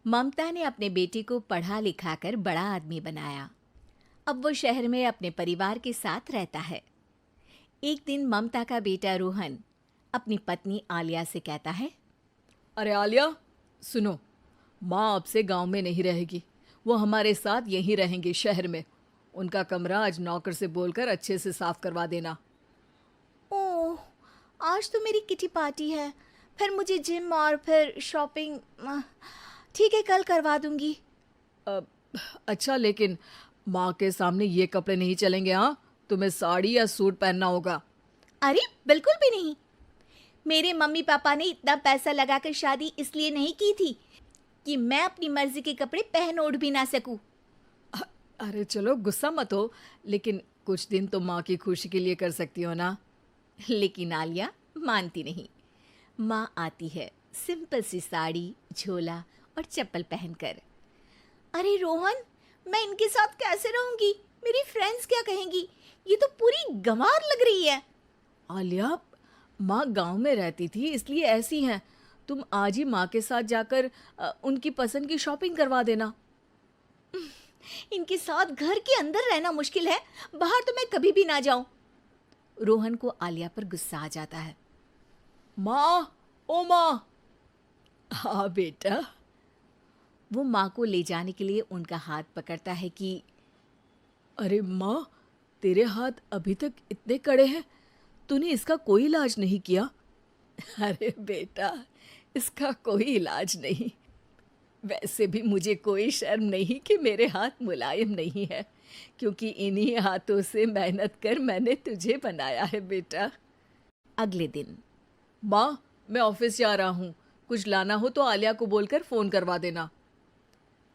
ममता ने अपने बेटे को पढ़ा लिखा कर बड़ा आदमी बनाया। अब वो शहर में अपने परिवार के साथ रहता है। एक दिन ममता का बेटा रोहन अपनी पत्नी आलिया से कहता है, अरे आलिया, सुनो, माँ अब से गांव में नहीं रहेगी। वो हमारे साथ यहीं रहेंगे शहर में। उनका कमरा आज नौकर से बोलकर अच्छे से साफ करवा देना। ओह, आज तो मेरी किटी पार्टी है, फिर मुझे जिम और फिर शॉपिंग। ठीक है, कल करवा दूंगी। अब अच्छा, लेकिन माँ के सामने ये कपड़े नहीं चलेंगे। हाँ, तुम्हें साड़ी या सूट पहनना होगा। अरे बिल्कुल भी नहीं। मेरे मम्मी पापा ने इतना पैसा लगाकर शादी इसलिए नहीं की थी कि मैं अपनी मर्जी के कपड़े पहन ओढ़ भी ना सकूं। अरे चलो, गुस्सा मत हो, लेकिन कुछ दिन तो माँ की खुशी के लिए कर सकती हो ना। लेकिन आलिया मानती नहीं। माँ आती है सिंपल सी साड़ी, झोला और चप्पल पहनकर। अरे रोहन, मैं इनके साथ कैसे रहूंगी? मेरी फ्रेंड्स क्या कहेंगी? ये तो पूरी गंवार लग रही है। आलिया, माँ गांव में रहती थी इसलिए ऐसी हैं। तुम आज ही माँ के साथ जाकर उनकी पसंद की शॉपिंग करवा देना। इनके साथ घर के अंदर रहना मुश्किल है, बाहर तो मैं कभी भी ना जाऊं। रोहन को आलिया पर गुस्सा आ जाता है। माँ, ओ माँ। हाँ बेटा। वो माँ को ले जाने के लिए उनका हाथ पकड़ता है कि अरे माँ, तेरे हाथ अभी तक इतने कड़े हैं, तूने इसका कोई इलाज नहीं किया? अरे बेटा, इसका कोई इलाज नहीं। वैसे भी मुझे कोई शर्म नहीं कि मेरे हाथ मुलायम नहीं है, क्योंकि इन्हीं हाथों से मेहनत कर मैंने तुझे बनाया है बेटा। अगले दिन माँ, मैं ऑफिस जा रहा हूँ। कुछ लाना हो तो आलिया को बोलकर फ़ोन करवा देना।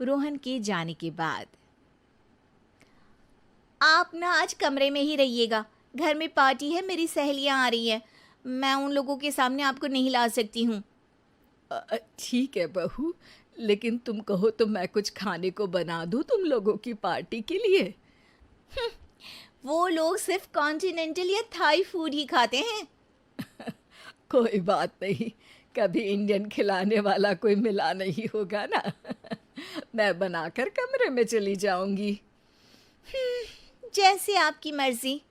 रोहन के जाने के बाद, आप ना आज कमरे में ही रहिएगा, घर में पार्टी है, मेरी सहेलियां आ रही हैं, मैं उन लोगों के सामने आपको नहीं ला सकती हूँ। ठीक है बहू, लेकिन तुम कहो तो मैं कुछ खाने को बना दूँ तुम लोगों की पार्टी के लिए। वो लोग सिर्फ कॉन्टिनेंटल या थाई फूड ही खाते हैं। कोई बात नहीं, कभी इंडियन खिलाने वाला कोई मिला नहीं होगा ना। मैं बनाकर कमरे में चली जाऊंगी। जैसे आपकी मर्जी।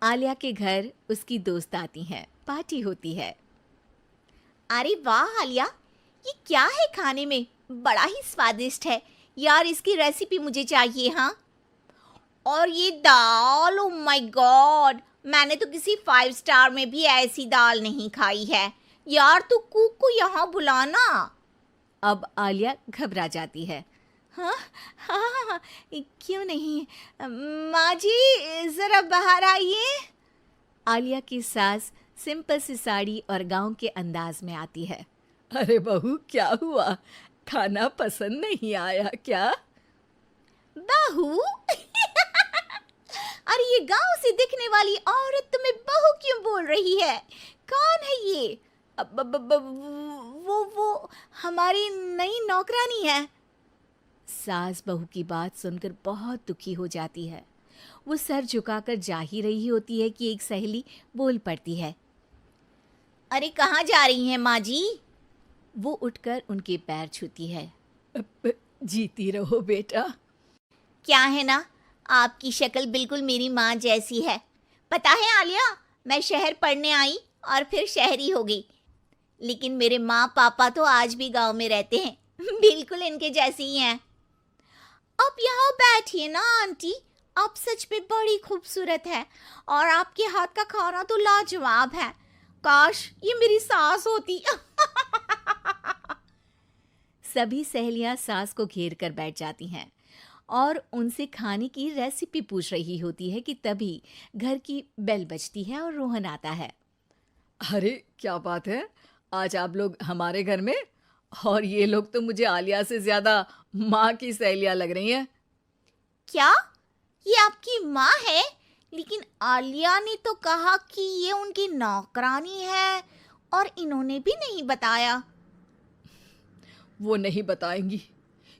आलिया के घर उसकी दोस्त आती हैं, पार्टी होती है। अरे वाह आलिया, ये क्या है खाने में? बड़ा ही स्वादिष्ट है यार, इसकी रेसिपी मुझे चाहिए। हाँ, और ये दाल, ओ माय गॉड, मैंने तो किसी 5 स्टार में भी ऐसी दाल नहीं खाई है। यार तू कुक को यहाँ बुलाना। अब आलिया घबरा जाती है। हाँ हाँ हाँ हाँ, क्यों नहीं, माँ जी ज़रा बाहर आइए। आलिया की सास सिंपल सी साड़ी और गांव के अंदाज में आती है। अरे बहू, क्या हुआ? खाना पसंद नहीं आया क्या? बहू? अरे ये गांव से दिखने वाली औरत तुम्हें बहू क्यों बोल रही है? कौन है ये? वो हमारी नई नौकरानी है। सास बहू की बात सुनकर बहुत दुखी हो जाती है। वो सर झुकाकर जा ही रही होती है कि एक सहेली बोल पड़ती है। अरे कहाँ जा रही हैं माँ जी? वो उठकर उनके पैर छूती है। जीती रहो बेटा। क्या है ना, आपकी शक्ल बिल्कुल मेरी माँ जैसी है। पता है आलिया, मैं शहर पढ़ने आई और फिर शहरी हो गई, लेकिन मेरे माँ पापा तो आज भी गांव में रहते हैं, बिल्कुल इनके जैसे ही हैं। आप यहाँ बैठिए ना आंटी, आप सच में बड़ी खूबसूरत है और आपके हाथ का खाना तो लाजवाब है। काश ये मेरी सास होती। सभी सहेलियां सास को घेर कर बैठ जाती हैं और उनसे खाने की रेसिपी पूछ रही होती है कि तभी घर की बेल बजती है और रोहन आता है। अरे क्या बात है, आज आप लोग हमारे घर में? और ये लोग तो मुझे आलिया से ज्यादा माँ की सहेलियाँ लग रही हैं। क्या ये आपकी माँ है? लेकिन आलिया ने तो कहा कि ये उनकी नौकरानी है और इन्होंने भी नहीं बताया। वो नहीं बताएंगी,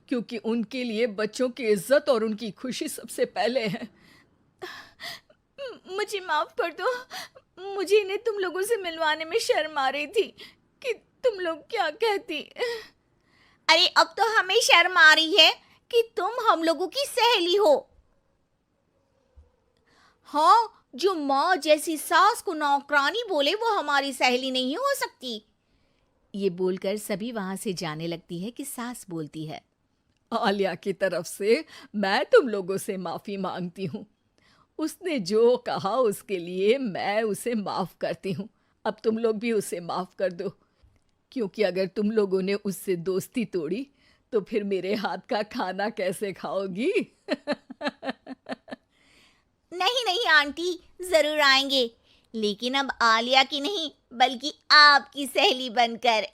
क्योंकि उनके लिए बच्चों की इज्जत और उनकी खुशी सबसे पहले है। मुझे माफ कर दो, मुझे इन्हें तुम लोगों से मिलवाने में शर्म आ रही थी कि तुम लोग क्या कहती। अरे अब तो हमें शर्म आ रही है कि तुम हम लोगों की सहेली हो। हाँ, जो माँ जैसी सास को नौकरानी बोले वो हमारी सहेली नहीं हो सकती। ये बोलकर सभी वहां से जाने लगती है कि सास बोलती है, आलिया की तरफ से मैं तुम लोगों से माफ़ी मांगती हूँ। उसने जो कहा उसके लिए मैं उसे माफ़ करती हूँ। अब तुम लोग भी उसे माफ़ कर दो, क्योंकि अगर तुम लोगों ने उससे दोस्ती तोड़ी तो फिर मेरे हाथ का खाना कैसे खाओगी? नहीं नहीं आंटी, जरूर आएंगे, लेकिन अब आलिया की नहीं बल्कि आपकी सहेली बनकर।